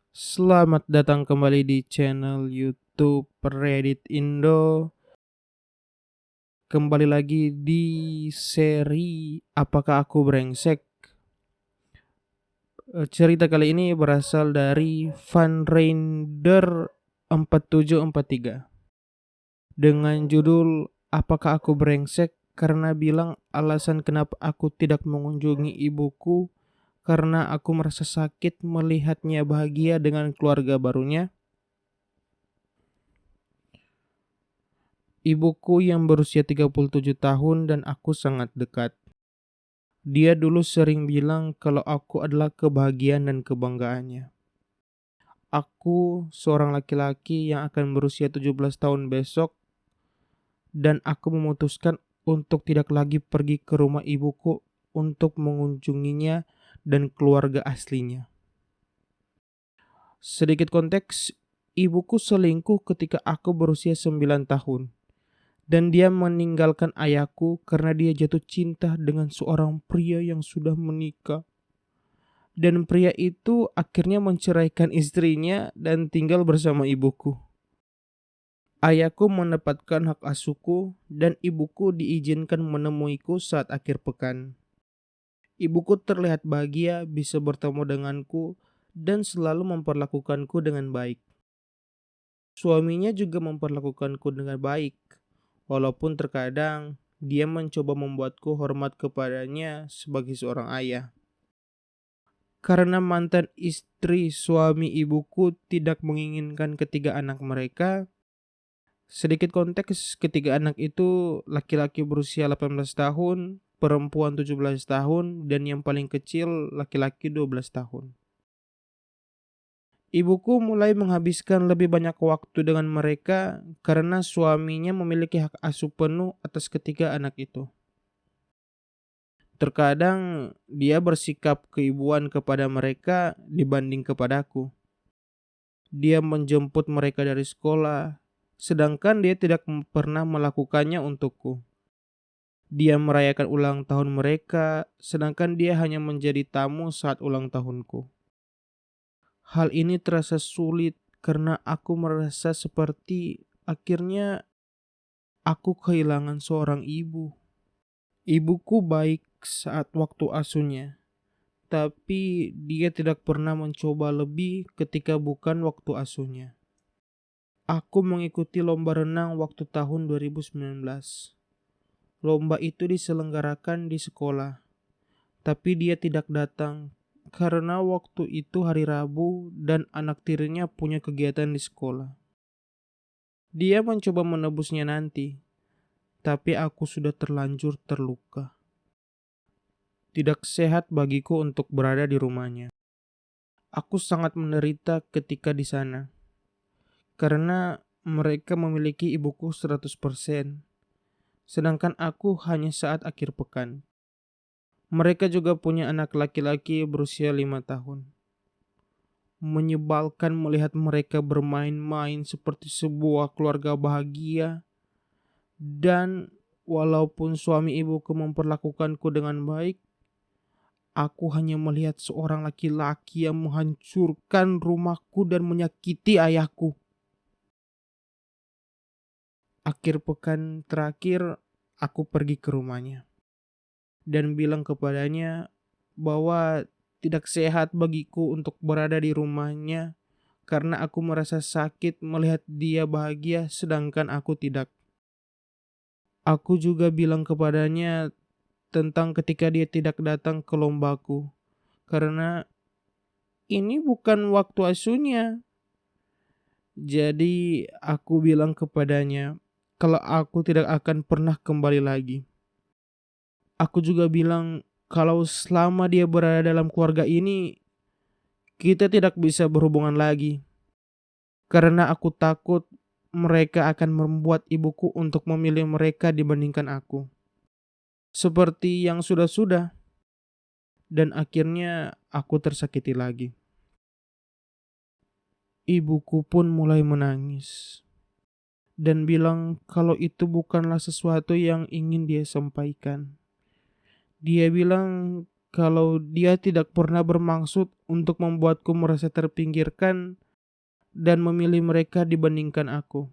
Selamat datang kembali di channel YouTube Reddit Indo. Kembali lagi di seri Apakah Aku Brengsek? Cerita kali ini berasal dari Funrainder 4743 dengan judul Apakah Aku Brengsek? Karena bilang alasan kenapa aku tidak mengunjungi ibuku karena aku merasa sakit melihatnya bahagia dengan keluarga barunya. Ibuku yang berusia 37 tahun dan aku sangat dekat. Dia dulu sering bilang kalau aku adalah kebahagiaan dan kebanggaannya. Aku seorang laki-laki yang akan berusia 17 tahun besok dan aku memutuskan untuk tidak lagi pergi ke rumah ibuku untuk mengunjunginya dan keluarga aslinya. Sedikit konteks, ibuku selingkuh ketika aku berusia 9 tahun. Dan dia meninggalkan ayahku karena dia jatuh cinta dengan seorang pria yang sudah menikah. Dan pria itu akhirnya menceraikan istrinya dan tinggal bersama ibuku. Ayahku mendapatkan hak asuhku dan ibuku diizinkan menemuiku saat akhir pekan. Ibuku terlihat bahagia bisa bertemu denganku dan selalu memperlakukanku dengan baik. Suaminya juga memperlakukanku dengan baik, walaupun terkadang dia mencoba membuatku hormat kepadanya sebagai seorang ayah. Karena mantan istri suami ibuku tidak menginginkan ketiga anak mereka, sedikit konteks, ketiga anak itu laki-laki berusia 18 tahun, perempuan 17 tahun, dan yang paling kecil laki-laki 12 tahun. Ibuku mulai menghabiskan lebih banyak waktu dengan mereka karena suaminya memiliki hak asuh penuh atas ketiga anak itu. Terkadang dia bersikap keibuan kepada mereka dibanding kepadaku. Dia menjemput mereka dari sekolah, sedangkan dia tidak pernah melakukannya untukku. Dia merayakan ulang tahun mereka, sedangkan dia hanya menjadi tamu saat ulang tahunku. Hal ini terasa sulit karena aku merasa seperti akhirnya aku kehilangan seorang ibu. Ibuku baik saat waktu asuhnya, tapi dia tidak pernah mencoba lebih ketika bukan waktu asuhnya. Aku mengikuti lomba renang waktu tahun 2019. Lomba itu diselenggarakan di sekolah, tapi dia tidak datang karena waktu itu hari Rabu dan anak tirinya punya kegiatan di sekolah. Dia mencoba menebusnya nanti, tapi aku sudah terlanjur terluka. Tidak sehat bagiku untuk berada di rumahnya. Aku sangat menderita ketika di sana, karena mereka memiliki ibuku 100%, sedangkan aku hanya saat akhir pekan. Mereka juga punya anak laki-laki berusia 5 tahun. Menyebalkan melihat mereka bermain-main seperti sebuah keluarga bahagia, dan walaupun suami ibuku memperlakukanku dengan baik, aku hanya melihat seorang laki-laki yang menghancurkan rumahku dan menyakiti ayahku. Akhir pekan terakhir, aku pergi ke rumahnya dan bilang kepadanya bahwa tidak sehat bagiku untuk berada di rumahnya karena aku merasa sakit melihat dia bahagia sedangkan aku tidak. Aku juga bilang kepadanya tentang ketika dia tidak datang ke lombaku karena ini bukan waktu asuhnya. Jadi aku bilang kepadanya kalau aku tidak akan pernah kembali lagi. Aku juga bilang kalau selama dia berada dalam keluarga ini, kita tidak bisa berhubungan lagi. Karena aku takut mereka akan membuat ibuku untuk memilih mereka dibandingkan aku. Seperti yang sudah-sudah, dan akhirnya aku tersakiti lagi. Ibuku pun mulai menangis dan bilang kalau itu bukanlah sesuatu yang ingin dia sampaikan. Dia bilang kalau dia tidak pernah bermaksud untuk membuatku merasa terpinggirkan dan memilih mereka dibandingkan aku.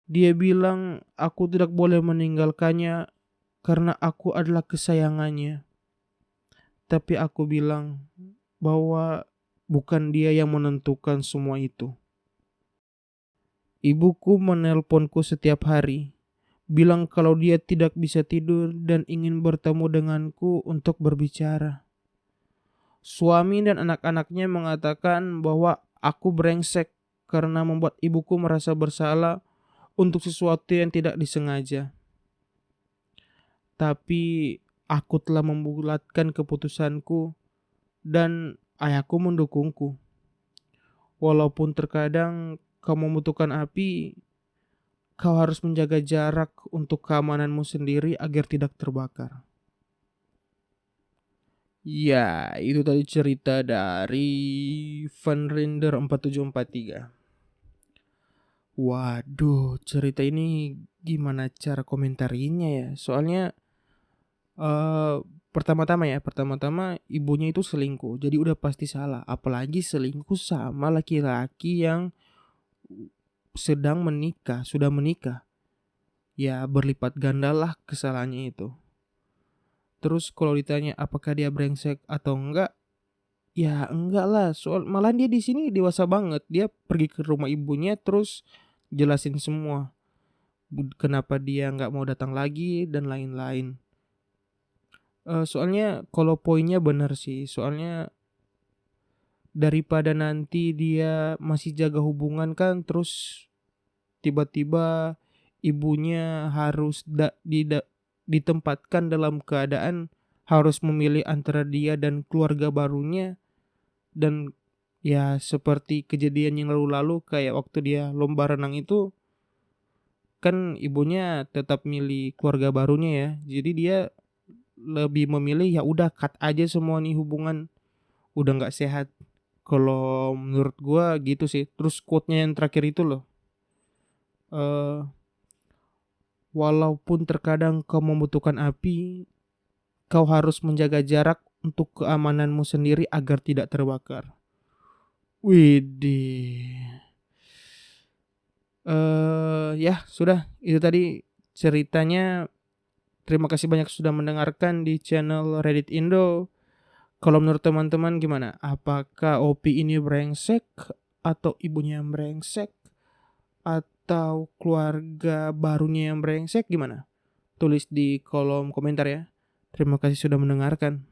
Dia bilang aku tidak boleh meninggalkannya karena aku adalah kesayangannya. Tapi aku bilang bahwa bukan dia yang menentukan semua itu. Ibuku menelponku setiap hari, bilang kalau dia tidak bisa tidur dan ingin bertemu denganku untuk berbicara. Suami dan anak-anaknya mengatakan bahwa aku brengsek karena membuat ibuku merasa bersalah untuk sesuatu yang tidak disengaja. Tapi aku telah membulatkan keputusanku dan ayahku mendukungku. Walaupun terkadang kau membutuhkan api, kau harus menjaga jarak untuk keamananmu sendiri agar tidak terbakar. Ya, itu tadi cerita dari Funrinder 4743. Waduh, cerita ini gimana cara komentarinya ya? Soalnya eh pertama-tama ibunya itu selingkuh, jadi udah pasti salah. Apalagi selingkuh sama laki-laki yang sedang menikah, sudah menikah. Ya berlipat gandalah kesalahannya itu. Terus kalau ditanya apakah dia brengsek atau enggak, ya enggak lah. Soal malah dia di sini dewasa banget. Dia pergi ke rumah ibunya terus jelasin semua. Kenapa dia nggak mau datang lagi dan lain-lain. Soalnya kalau poinnya benar sih. Soalnya daripada nanti dia masih jaga hubungan kan terus tiba-tiba ibunya harus ditempatkan dalam keadaan harus memilih antara dia dan keluarga barunya, dan ya seperti kejadian yang lalu-lalu kayak waktu dia lomba renang itu kan ibunya tetap milih keluarga barunya ya. Jadi dia lebih memilih ya udah cut aja semua nih hubungan, udah nggak sehat. Kalau menurut gua gitu sih. Terus quote-nya yang terakhir itu loh. Eh Walaupun terkadang kau membutuhkan api, kau harus menjaga jarak untuk keamananmu sendiri agar tidak terbakar. Widih. Ya sudah, itu tadi ceritanya. Terima kasih banyak sudah mendengarkan di channel Reddit Indo. Kalau menurut teman-teman gimana? Apakah Opi ini brengsek atau ibunya yang brengsek atau keluarga barunya yang brengsek, gimana? Tulis di kolom komentar ya. Terima kasih sudah mendengarkan.